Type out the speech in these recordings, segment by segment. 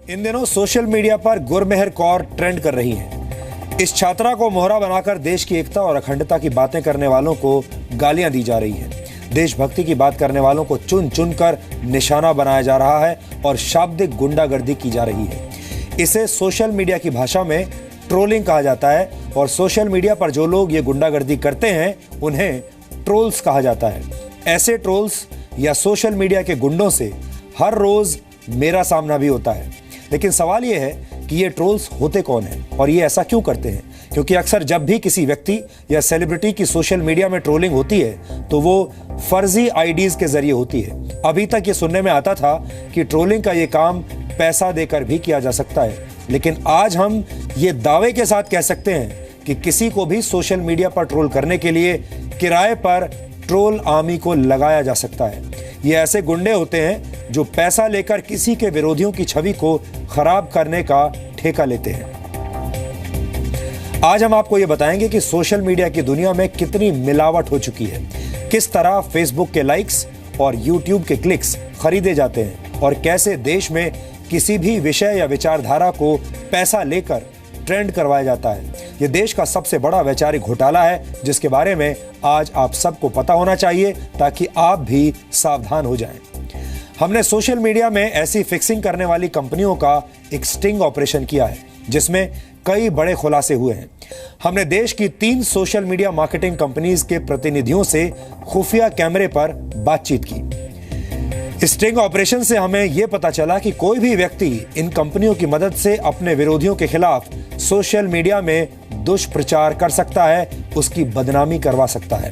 इन दिनों social media पर Gurmehar Kaur trend कर रही हैं। इस छात्रा को मोहरा बनाकर देश की एकता और अखंडता की बातें करने वालों को गालियां दी जा रही हैं। देशभक्ति की बात करने वालों को चुन चुन कर निशाना बनाया जा रहा है और शाब्दिक गुंडागर्दी की जा रही है। इसे सोशल मीडिया की भाषा में ट्रोलिंग कहा जाता है और सोशल मीडिया पर जो लोग ये गुंडागर्दी करते हैं उन्हें ट्रोल्स कहा जाता है। ऐसे ट्रोल्स या सोशल मीडिया के गुंडों से हर रोज मेरा सामना भी होता है। लेकिन सवाल यह है कि ये ट्रोल्स होते कौन हैं और ये ऐसा क्यों करते हैं? क्योंकि अक्सर जब भी किसी व्यक्ति या सेलिब्रिटी की सोशल मीडिया में ट्रोलिंग होती है तो वो फर्जी आईडीज के जरिए होती है। अभी तक ये सुनने में आता था कि ट्रोलिंग का ये काम पैसा देकर भी किया जा सकता है, लेकिन आज हम ये दावे के साथ कह सकते हैं कि किसी को भी सोशल मीडिया पर ट्रोल करने के लिए किराए पर ट्रोल आर्मी को लगाया जा सकता है। ये ऐसे गुंडे होते हैं जो पैसा लेकर किसी के विरोधियों की छवि को खराब करने का ठेका लेते हैं। आज हम आपको ये बताएंगे कि सोशल मीडिया की दुनिया में कितनी मिलावट हो चुकी है, किस तरह फेसबुक के लाइक्स और यूट्यूब के क्लिक्स खरीदे जाते हैं और कैसे देश में किसी भी विषय या विचारधारा को पैसा लेकर ट्रेंड करवाया जाता है। ये देश का सबसे बड़ा वैचारिक घोटाला है जिसके बारे में आज आप सबको पता होना चाहिए ताकि आप भी सावधान हो जाएं। हमने सोशल मीडिया में ऐसी फिक्सिंग करने वाली कंपनियों का एक स्टिंग ऑपरेशन किया है जिसमें कई बड़े खुलासे हुए हैं। हमने देश की 3 सोशल मीडिया मार्केटिंग कंपनीज के प्रतिनिधियों से खुफिया कैमरे पर बातचीत की। स्टिंग ऑपरेशन से हमें यह पता चला कि कोई भी व्यक्ति इन कंपनियों की मदद से अपने विरोधियों के खिलाफ सोशल मीडिया में दुष्प्रचार कर सकता है, उसकी बदनामी करवा सकता है।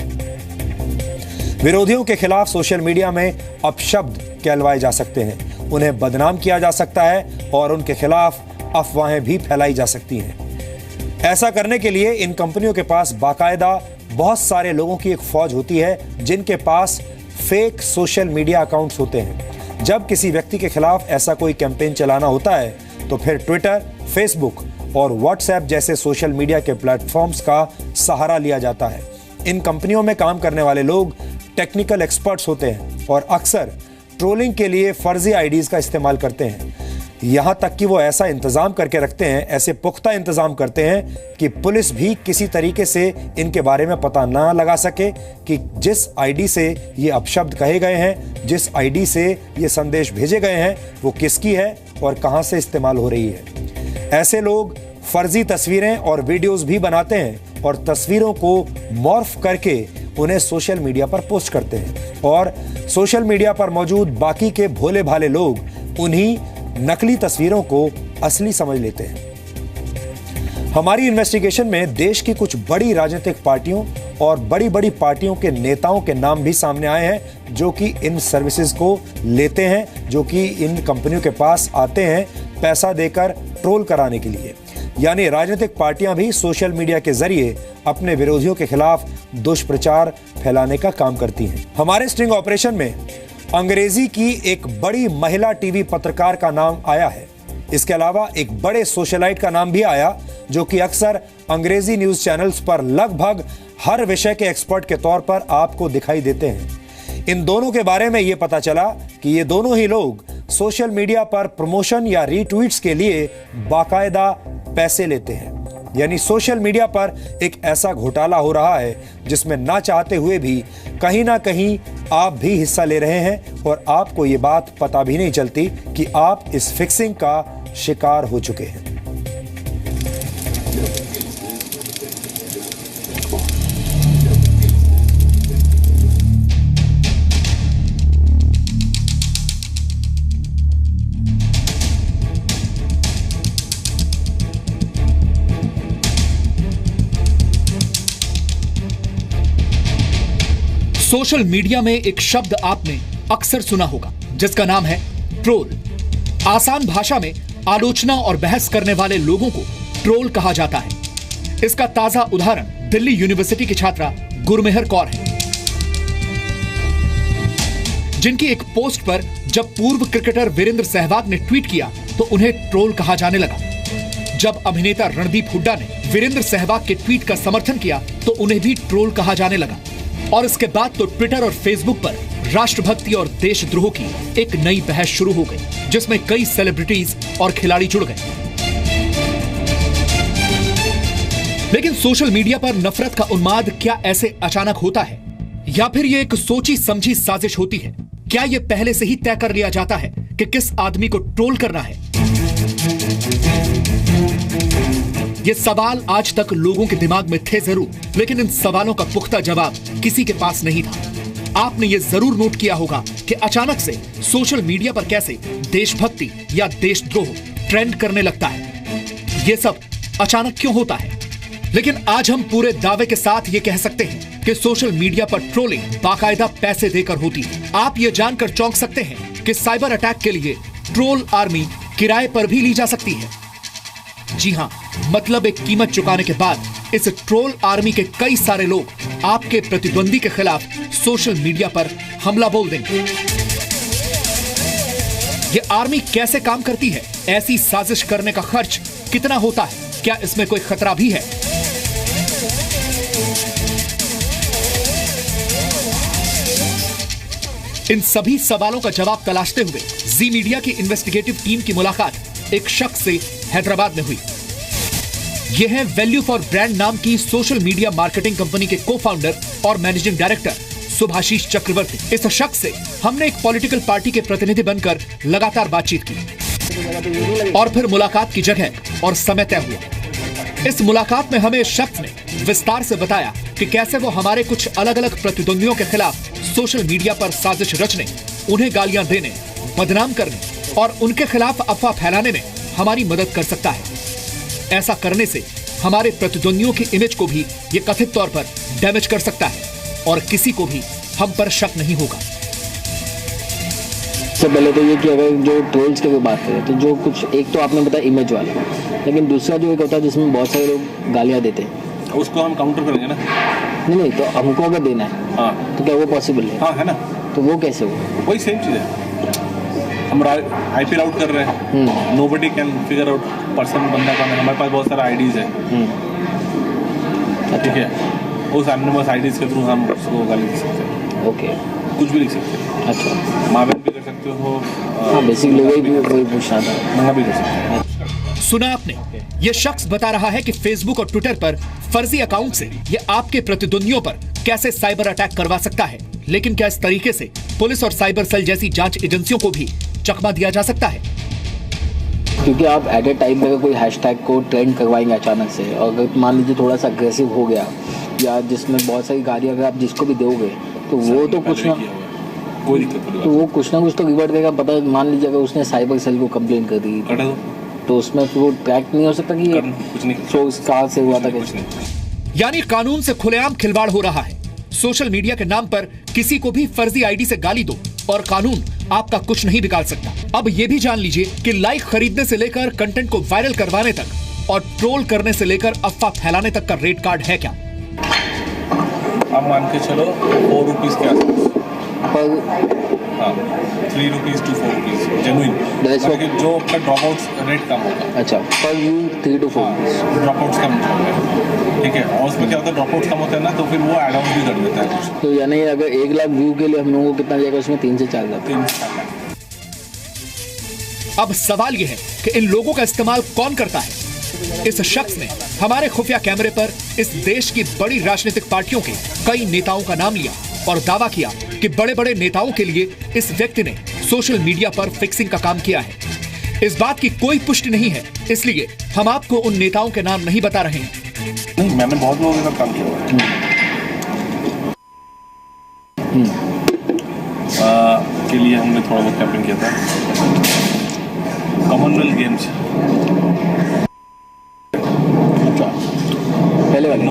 विरोधियों के खिलाफ सोशल मीडिया में अपशब्द कहलवाए जा सकते हैं, उन्हें बदनाम किया जा सकता है और उनके खिलाफ अफवाहें भी फैलाई जा सकती हैं। ऐसा करने के लिए इन कंपनियों के पास बाकायदा बहुत सारे लोगों की एक फौज होती है जिनके पास फेक सोशल मीडिया अकाउंट्स होते हैं। जब किसी व्यक्ति के खिलाफ ऐसा कोई कैंपेन चलाना होता है तो फिर ट्विटर, फेसबुक और व्हाट्सएप जैसे सोशल मीडिया के प्लेटफॉर्म्स का सहारा लिया जाता है। इन कंपनियों में काम करने वाले लोग टेक्निकल एक्सपर्ट्स होते हैं और अक्सर ट्रोलिंग के लिए फर्जी आईडीज का इस्तेमाल करते हैं। यहां तक कि वो ऐसा इंतजाम करके रखते हैं, ऐसे पुख्ता इंतजाम करते हैं कि पुलिस भी किसी तरीके से इनके बारे में पता ना लगा सके कि जिस आईडी से ये अपशब्द कहे गए हैं, जिस आईडी से ये संदेश भेजे गए हैं, वो किसकी है और कहां से इस्तेमाल हो रही है। ऐसे लोग फर्जी तस्वीरें और वीडियोस भी बनाते हैं और तस्वीरों को मॉर्फ करके उन्हें सोशल मीडिया पर पोस्ट करते हैं और सोशल मीडिया पर मौजूद बाकी के भोले भाले लोग उन्हीं नकली तस्वीरों को असली समझ लेते हैं। हमारी इन्वेस्टिगेशन में देश की कुछ बड़ी राजनीतिक पार्टियों और बड़ी बड़ी पार्टियों के नेताओं के नाम भी सामने आए हैं जो कि इन सर्विसेज को लेते हैं, जो कि इन कंपनियों के पास आते हैं पैसा देकर ट्रोल कराने के लिए। यानी राजनीतिक पार्टियां भी सोशल मीडिया के जरिए अपने विरोधियों के खिलाफ दुष्प्रचार फैलाने का काम करती हैं। हमारे स्टिंग ऑपरेशन में अंग्रेजी की एक बड़ी महिला टीवी पत्रकार का नाम आया है। इसके अलावा एक बड़े सोशलाइट का नाम भी आया जो कि अक्सर अंग्रेजी न्यूज चैनल्स पर लगभग हर विषय के एक्सपर्ट के तौर पर आपको दिखाई देते हैं। इन दोनों के बारे में यह पता चला कि ये दोनों ही लोग सोशल मीडिया पर प्रमोशन या रीट्वीट्स के लिए बाकायदा पैसे लेते हैं। यानी सोशल मीडिया पर एक ऐसा घोटाला हो रहा है जिसमें ना चाहते हुए भी कहीं ना कहीं आप भी हिस्सा ले रहे हैं और आपको ये बात पता भी नहीं चलती कि आप इस फिक्सिंग का शिकार हो चुके हैं। सोशल मीडिया में एक शब्द आपने अक्सर सुना होगा जिसका नाम है ट्रोल। आसान भाषा में आलोचना और बहस करने वाले लोगों को ट्रोल कहा जाता है। इसका ताजा उदाहरण दिल्ली यूनिवर्सिटी की छात्रा गुरमेहर कौर है, जिनकी एक पोस्ट पर जब पूर्व क्रिकेटर वीरेंद्र सहवाग ने ट्वीट किया तो उन्हें ट्रोल कहा जाने लगा। जब अभिनेता रणदीप हुड्डा ने वीरेंद्र सहवाग के ट्वीट का समर्थन किया तो उन्हें भी ट्रोल कहा जाने लगा। और इसके बाद तो ट्विटर और फेसबुक पर राष्ट्रभक्ति और देशद्रोह की एक नई बहस शुरू हो गई, जिसमें कई सेलिब्रिटीज और खिलाड़ी जुड़ गए। लेकिन सोशल मीडिया पर नफरत का उन्माद क्या ऐसे अचानक होता है, या फिर ये एक सोची समझी साजिश होती है? क्या ये पहले से ही तय कर लिया जाता है कि किस आदमी को ट्रोल करना है? ये सवाल आज तक लोगों के दिमाग में थे जरूर, लेकिन इन सवालों का पुख्ता जवाब किसी के पास नहीं था। आपने ये जरूर नोट किया होगा कि अचानक से सोशल मीडिया पर कैसे देशभक्ति या देशद्रोह ट्रेंड करने लगता है। ये सब अचानक क्यों होता है? लेकिन आज हम पूरे दावे के साथ ये कह सकते हैं कि सोशल मीडिया पर ट्रोलिंग बाकायदा पैसे देकर होती है। आप ये जानकर चौंक सकते हैं कि साइबर अटैक के लिए ट्रोल आर्मी किराए पर भी ली जा सकती है। जी हां, मतलब एक कीमत चुकाने के बाद इस ट्रोल आर्मी के कई सारे लोग आपके प्रतिद्वंदी के खिलाफ सोशल मीडिया पर हमला बोल देंगे। ये आर्मी कैसे काम करती है? ऐसी साजिश करने का खर्च कितना होता है? क्या इसमें कोई खतरा भी है? इन सभी सवालों का जवाब तलाशते हुए जी मीडिया की इन्वेस्टिगेटिव टीम की मुलाकात एक शख्स से हैदराबाद में हुई। यह है वैल्यू फॉर ब्रांड नाम की सोशल मीडिया मार्केटिंग कंपनी के को-फाउंडर और मैनेजिंग डायरेक्टर सुभाशीष चक्रवर्ती। इस शख्स से हमने एक पॉलिटिकल पार्टी के प्रतिनिधि बनकर लगातार बातचीत की और फिर मुलाकात की जगह और समय तय हुआ। इस मुलाकात में हमें इस शख्स ने विस्तार से बताया कि कैसे वो हमारे कुछ अलग अलग प्रतिद्वंदियों के खिलाफ सोशल मीडिया पर साजिश रचने, उन्हें गालियां देने, बदनाम करने और उनके खिलाफ अफवाह फैलाने में हमारी मदद कर सकता है। ऐसा करने से हमारे प्रतिद्वंदियों की इमेज को भी ये कथित तौर पर डैमेज कर सकता है और किसी को भी हम पर शक नहीं होगा। सबसे पहले तो ये कि अगर जो ट्रोल्स की बात करें तो जो कुछ एक तो आपने बताया इमेज वाला, लेकिन दूसरा जो एक होता है जिसमें बहुत सारे लोग गालियाँ देते हैं, उसको हम काउंटर करेंगे ना। नहीं तो हमको अगर देना है हाँ तो क्या वो पॉसिबल है? हाँ है ना। तो वो कैसे होगा? वही सेम चीज़ है। हम आईपीएल आउट कर रहे हैं, nobody can figure out person बंदा कौन है। हमारे पास बहुत सारा आईडीज है, ठीक है। उस एनोनिमस आईडीज के थ्रू हम उसको गाली दे सकते हैं। ओके, कुछ भी लिख सकते हैं। अच्छा, माँ बहन भी कर सकते हो। हाँ, बेसिकली वही पूछना था। मंगा भी कर सकते हैं। सुना आपने, ये शख्स बता रहा है कि फेसबुक और ट्विटर पर फर्जी अकाउंट से ये आपके प्रतिद्वंदियों पर कैसे साइबर अटैक करवा सकता है। लेकिन क्या इस तरीके से पुलिस और साइबर सेल जैसी जांच एजेंसियों को भी चकमा दिया जा सकता है? क्योंकि आप एट ए टाइम पे कोई हैशटैग को ट्रेंड करवाएंगे अचानक से, और अगर मान लीजिए थोड़ा सा अग्रेसिव हो गया या जिसमें बहुत सारी गालियाँ अगर आप जिसको भी दोगे तो वो तो कुछ ना कोई दिक्कत नहीं, तो वो कुछ ना कुछ तो रिवर्ट देगा। पता मान लीजिए अगर उसने साइबर सेल को कंप्लेन कर दी तो उसमें फिर वो ट्रैक नहीं हो सकता कि कुछ नहीं, सोर्स कहाँ से हुआ था कैसे। यानी कानून से खुलेआम खिलवाड़ हो रहा है। सोशल मीडिया के नाम पर किसी को भी फर्जी आईडी से गाली दो और कानून आपका कुछ नहीं बिगाड़ सकता। अब ये भी जान लीजिए कि लाइक खरीदने से लेकर कंटेंट को वायरल करवाने तक और ट्रोल करने से लेकर अफवाह फैलाने तक का रेट कार्ड है क्या? आप मान के चलो 4 रुपीज के आसपास, पर 3 रुपीज to 4 रुपीज जेन्युइन, जो आपका ड्रॉप आउट रेट कम होगा। अच्छा, पर व्यू 3 to 4 ड्रॉप आउट्स कम होता है, ठीक है। और उसमें क्या होता है, ड्रॉप आउट्स कम होता है ना, तो फिर वो एड ऑन भी कर देता है कुछ। तो यानी अगर 1 लाख व्यू के लिए हम लोगों को कितना जाएगा? उसमें 3 से 4 लाख। अब सवाल यह है कि इन लोगों का इस्तेमाल कौन करता है? इस शख्स ने हमारे खुफिया कैमरे पर इस देश की बड़ी राजनीतिक पार्टियों के कई नेताओं का नाम लिया और दावा किया कि बड़े बड़े नेताओं के लिए इस व्यक्ति ने सोशल मीडिया पर फिक्सिंग का काम किया है। इस बात की कोई पुष्टि नहीं है, इसलिए हम आपको उन नेताओं के नाम नहीं बता रहे हैं। नहीं, मैंने बहुत लोगों के साथ काम किया के लिए हमने थोड़ा बहुत कैंपेन किया था। कॉमनवेल्थ गेम्स पहले वाले।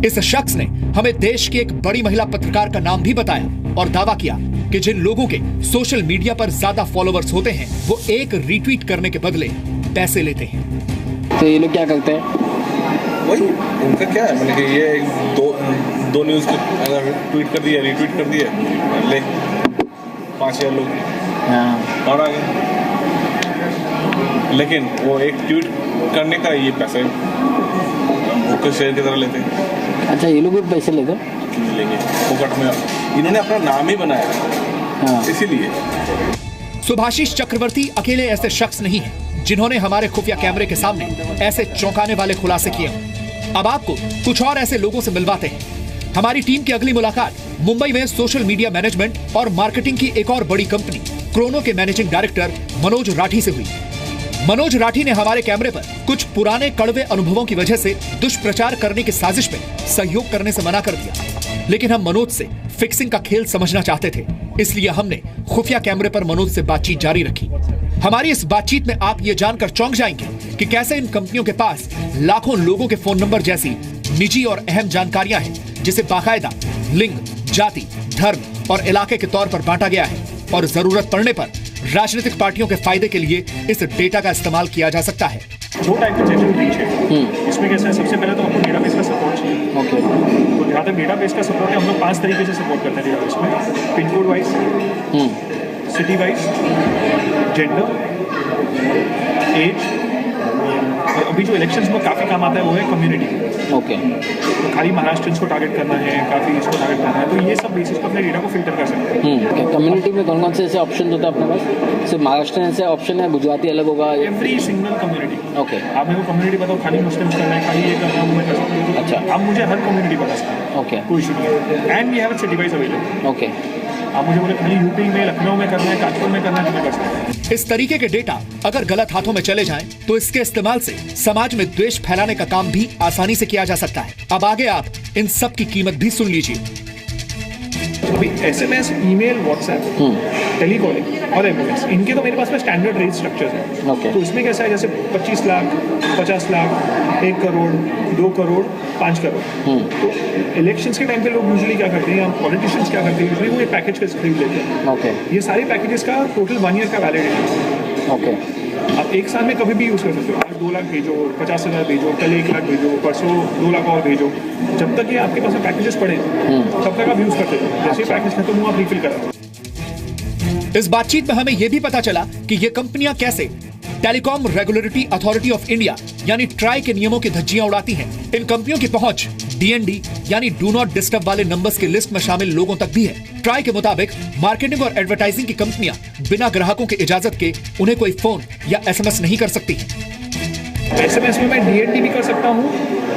इस शख्स ने हमें देश की एक बड़ी महिला पत्रकार का नाम भी बताया और दावा किया कि जिन लोगों के सोशल मीडिया पर ज्यादा फॉलोअर्स होते हैं वो एक रीट्वीट करने के बदले पैसे लेते हैं। तो ये लोग क्या करते हैं? वही उनका क्या है, मतलब कि ये दो न्यूज़ को अगर ट्वीट कर दिया, रीट्वीट कर दिया, ले 5,000 लोग और आ गए। लेकिन वो एक ट्वीट करने का ये पैसे फेसबुक के शेयर की तरह लेते हैं। अच्छा, ये लोग भी पैसे लेते हैं? क्यों लेंगे फोकट में? इन्होंने अपना नाम ही बनाया, हाँ। इसीलिए। सुभाषिश चक्रवर्ती अकेले ऐसे शख्स नहीं हैं जिन्होंने हमारे खुफिया कैमरे के सामने ऐसे चौंकाने वाले खुलासे किए। अब आपको कुछ और ऐसे लोगों से मिलवाते हैं। हमारी टीम की अगली मुलाकात मुंबई में सोशल मीडिया मैनेजमेंट और मार्केटिंग की एक और बड़ी कंपनी क्रोनो के मैनेजिंग डायरेक्टर मनोज राठी से हुई। मनोज राठी ने हमारे कैमरे पर कुछ पुराने कड़वे अनुभवों की वजह से दुष्प्रचार करने की साजिश में सहयोग करने से मना कर दिया, लेकिन हम मनोज से फिक्सिंग का खेल समझना चाहते थे, इसलिए हमने खुफिया कैमरे पर मनोज से बातचीत जारी रखी। हमारी इस बातचीत में आप ये जानकर चौंक जाएंगे कि कैसे इन कंपनियों के पास लाखों लोगों के फोन नंबर जैसी निजी और अहम जानकारियां हैं, जिसे बाकायदा लिंग, जाति, धर्म और इलाके के तौर पर बांटा गया है और जरूरत पड़ने पर राजनीतिक पार्टियों के फायदे के लिए इस डेटा का इस्तेमाल किया जा सकता है। दो टाइप के सेक्शन रीच है। इसमें कैसा है, सबसे पहले तो आपको डेटाबेस का सपोर्ट चाहिए। ओके। तो जहाँ तक डेटाबेस का सपोर्ट है, हम लोग 5 तरीके से सपोर्ट करते हैं डेटाबेस में। Pin code wise, city wise, gender, age, और अभी जो इलेक्शंस में काफ़ी काम आता है वो है कम्युनिटी। ओके। तो खाली महाराष्ट्रियंस को टारगेट करना है, काफ़ी इसको टारगेट करना है, तो ये सब बेसिस पर अपने डेटा को फिल्टर कर सकते हैं। कम्युनिटी में कौन कौन से ऐसे ऑप्शन होते हैं अपने पास? सिर्फ महाराष्ट्र ऐसे ऑप्शन है, गुजराती अलग होगा? Every single community. ओके। आप मेरे को कम्युनिटी बताओ, खाली मुस्लिम्स करना है, खाली ये करना है, वो मैं कर सकता हूँ। अच्छा। आप मुझे हर कम्युनिटी बता सकते हैं। ओके। कोई इशू नहीं है। And we have city wise available. Okay. आप मुझे बोले खाली यूपी में, लखनऊ में करना है, कानपुर में करना है, तो मैं कर सकता हूँ। इस तरीके के डेटा अगर गलत हाथों में चले जाएं, तो इसके इस्तेमाल से समाज में द्वेष फैलाने का काम भी आसानी से किया जा सकता है। अब आगे आप इन सब की कीमत भी सुन लीजिए। अभी SMS, ईमेल, व्हाट्सएप, टेलीकॉलिंग और MMS, इनके तो मेरे पास में स्टैंडर्ड रेट स्ट्रक्चर्स हैं। ओके। तो इसमें कैसा है, जैसे 25 लाख, 50 लाख, 1 करोड़, 2 करोड़, 5 करोड़। तो इलेक्शंस के टाइम पे लोग यूजुअली क्या करते हैं, या पॉलिटिशियंस क्या करते हैं, यूजुअली वो एक पैकेज का खरीद लेते हैं। ओके। ये सारे पैकेजेस का टोटल 1 ईयर का वैलिडिटी। ओके। आप एक साल में कभी भी यूज़ कर सकते हो। आज 2 लाख भेजो, 50,000 भेजो, कल 1 लाख भेजो, परसों 2 लाख और भेजो। जब तक ये आपके पास में पैकेजेस पड़े तब तक आप यूज़ करते हो। जैसे ही पैकेज खत्म हुआ, आप रिफिल करा। इस बातचीत में हमें यह भी पता चला कि ये कंपनियां कैसे telecom regulatory authority of India यानी ट्राई के नियमों की धज्जियां उड़ाती हैं। इन कंपनियों की पहुंच DND यानी डू नॉट डिस्टर्ब वाले नंबर्स की लिस्ट में शामिल लोगों तक भी है। ट्राई के मुताबिक मार्केटिंग और एडवर्टाइजिंग की कंपनियां बिना ग्राहकों की इजाजत के उन्हें कोई फोन या SMS नहीं कर सकती। SMS में मैं DND भी कर सकता हूँ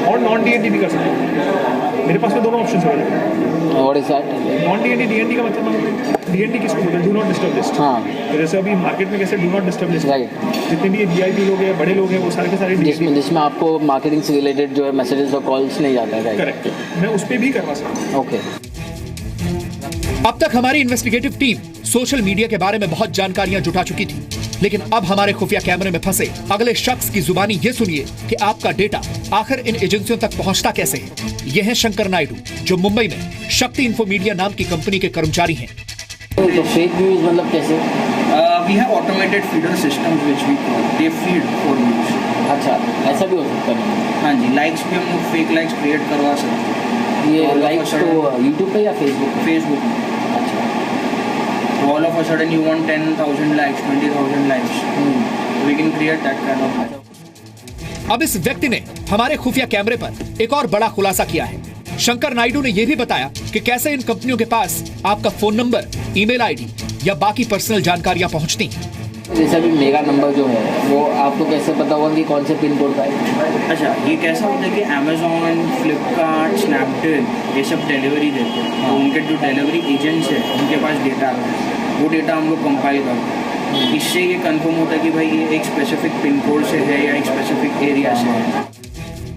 और नॉन DND भी कर सकता हूँ। मेरे पास में दोनों ऑप्शन है। और इस नॉन DND का मतलब DND किसको बोलते हैं? Do not disturb list. हाँ। तो जैसे अभी मार्केट में कैसे do not disturb list, right, जितने भी VIP लोग हैं, बड़े लोग हैं, वो सारे के सारे जिसमें आपको मार्केटिंग से रिलेटेड जो है मैसेजेस और कॉल्स नहीं जाता है। करेक्ट। मैं उस पर भी करवा सकता हूँ। ओके। अब तक हमारी इन्वेस्टिगेटिव टीम सोशल मीडिया के बारे में बहुत जानकारियां जुटा चुकी थी, लेकिन अब हमारे खुफिया कैमरे में फंसे अगले शख्स की जुबानी ये सुनिए कि आपका डेटा आखिर इन एजेंसियों तक पहुंचता कैसे है। ये हैं शंकर नायडू, जो मुंबई में शक्ति इन्फो मीडिया नाम की कंपनी के कर्मचारी हैं। तो फेक न्यूज़ मतलब कैसे? We have automated feeder systems which we call, they feed for news. अच्छा, ऐसा भी हो सकता है? हाँ जी, लाइक्स पे हम लोग फेक लाइक्स क्रिएट करवा सकते हैं। ये लाइक्स तो यूट्यूब पे या फेसबुक में? अच्छा। All of a sudden you want 10,000 likes, 20,000 likes. We can create that kind of like. अब इस व्यक्ति ने हमारे खुफिया कैमरे पर एक और बड़ा खुलासा किया है। शंकर नायडू ने यह भी बताया कि कैसे इन कंपनियों के पास आपका फोन नंबर, ईमेल ID या बाकी पर्सनल जानकारियां पहुंचती हैं। जैसे अभी मेरा नंबर जो है वो आपको कैसे पता होगा कि कौन से पिन कोड का है? अच्छा, ये कैसा होता है कि Amazon, Flipkart, Snapdeal ये सब डिलीवरी देते हैं। तो उनके जो डिलीवरी एजेंट्स हैं उनके पास डेटा है, वो डेटा हम लोग कंपाइल करते हैं। इससे ये कंफर्म होता है कि भाई ये एक स्पेसिफिक पिन कोड से है या एक स्पेसिफिक एरिया से है।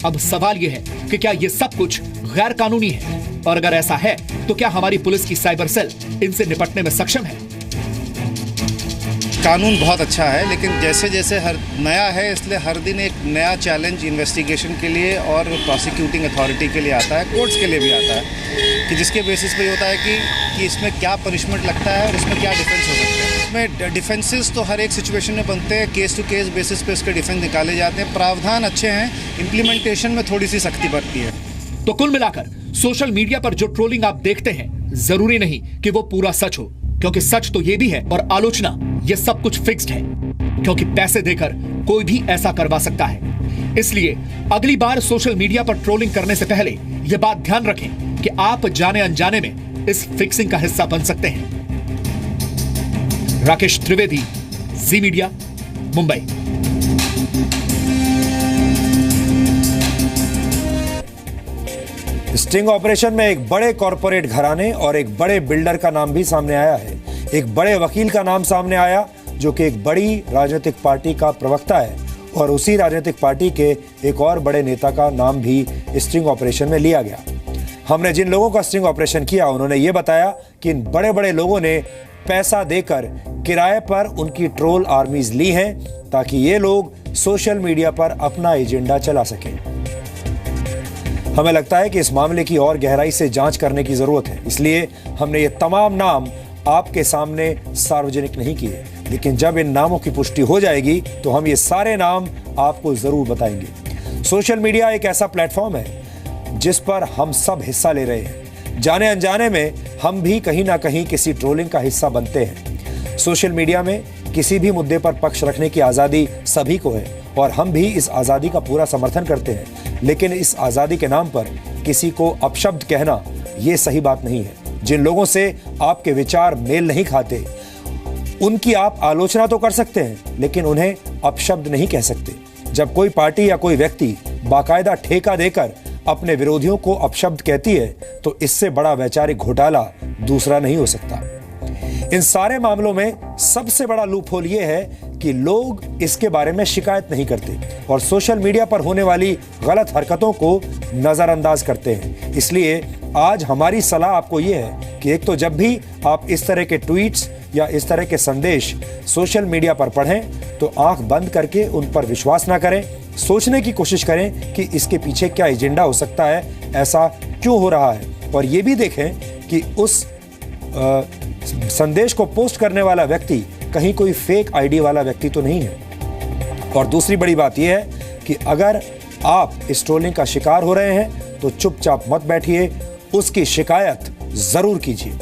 अब सवाल यह है कि क्या ये सब कुछ गैर कानूनी है, और अगर ऐसा है तो क्या हमारी पुलिस की साइबर सेल इनसे निपटने में सक्षम है? कानून बहुत अच्छा है, लेकिन जैसे जैसे हर नया है, इसलिए हर दिन एक नया चैलेंज इन्वेस्टिगेशन के लिए और प्रोसिक्यूटिंग अथॉरिटी के लिए आता है, कोर्ट्स के लिए भी आता है, कि जिसके बेसिस पे होता है कि इसमें क्या पनिशमेंट लगता है और इसमें क्या डिफेंस हो सकता है। इसमें डिफेंसेस तो हर एक सिचुएशन में बनते हैं, केस टू केस बेसिस पे उसके डिफेंस निकाले जाते हैं। प्रावधान अच्छे हैं, इम्प्लीमेंटेशन में थोड़ी सी सख्ती बरती है। तो कुल मिलाकर सोशल मीडिया पर जो ट्रोलिंग आप देखते हैं, जरूरी नहीं कि वो पूरा सच हो, क्योंकि सच तो ये भी है और आलोचना ये सब कुछ फिक्स्ड है, क्योंकि पैसे देकर कोई भी ऐसा करवा सकता है। इसलिए अगली बार सोशल मीडिया पर ट्रोलिंग करने से पहले यह बात ध्यान रखें कि आप जाने अनजाने में इस फिक्सिंग का हिस्सा बन सकते हैं। राकेश त्रिवेदी, जी मीडिया, मुंबई। स्टिंग ऑपरेशन में एक बड़े कॉरपोरेट घराने और एक बड़े बिल्डर का नाम भी सामने आया है। एक बड़े वकील का नाम सामने आया जो कि एक बड़ी राजनीतिक पार्टी का प्रवक्ता है, और उसी राजनीतिक पार्टी के एक और बड़े नेता का नाम भी स्टिंग ऑपरेशन में लिया गया। हमने जिन लोगों का स्टिंग ऑपरेशन किया उन्होंने ये बताया कि इन बड़े बड़े लोगों ने पैसा देकर किराए पर उनकी ट्रोल आर्मीज ली हैं ताकि ये लोग सोशल मीडिया पर अपना एजेंडा चला सकें। हमें लगता है कि इस मामले की और गहराई से जांच करने की जरूरत है, इसलिए हमने ये तमाम नाम आपके सामने सार्वजनिक नहीं किए, लेकिन जब इन नामों की पुष्टि हो जाएगी तो हम ये सारे नाम आपको जरूर बताएंगे। सोशल मीडिया एक ऐसा प्लेटफॉर्म है जिस पर हम सब हिस्सा ले रहे हैं। जाने अनजाने में हम भी कहीं ना कहीं किसी ट्रोलिंग का हिस्सा बनते हैं। सोशल मीडिया में किसी भी मुद्दे पर पक्ष रखने की आज़ादी सभी को है और हम भी इस आज़ादी का पूरा समर्थन करते हैं, लेकिन इस आज़ादी के नाम पर किसी को अपशब्द कहना ये सही बात नहीं है। जिन लोगों से आपके विचार मेल नहीं खाते उनकी आप आलोचना तो कर सकते हैं, लेकिन उन्हें अपशब्द नहीं कह सकते। जब कोई पार्टी या कोई व्यक्ति बाकायदा ठेका देकर अपने विरोधियों को अपशब्द कहती है तो इससे बड़ा वैचारिक घोटाला दूसरा नहीं हो सकता। इन सारे मामलों में सबसे बड़ा लूपहोल यह है कि लोग इसके बारे में शिकायत नहीं करते और सोशल मीडिया पर होने वाली गलत हरकतों को नजरअंदाज करते हैं। इसलिए आज हमारी सलाह आपको यह है कि एक तो जब भी आप इस तरह के ट्वीट्स या इस तरह के संदेश सोशल मीडिया पर पढ़ें तो आंख बंद करके उन पर विश्वास ना करें, सोचने की कोशिश करें कि इसके पीछे क्या एजेंडा हो सकता है, ऐसा क्यों हो रहा है, और ये भी देखें कि उस संदेश को पोस्ट करने वाला व्यक्ति कहीं कोई फेक आईडी वाला व्यक्ति तो नहीं है। और दूसरी बड़ी बात यह है कि अगर आप इस ट्रोलिंग का शिकार हो रहे हैं तो चुपचाप मत बैठिए, उसकी शिकायत जरूर कीजिए।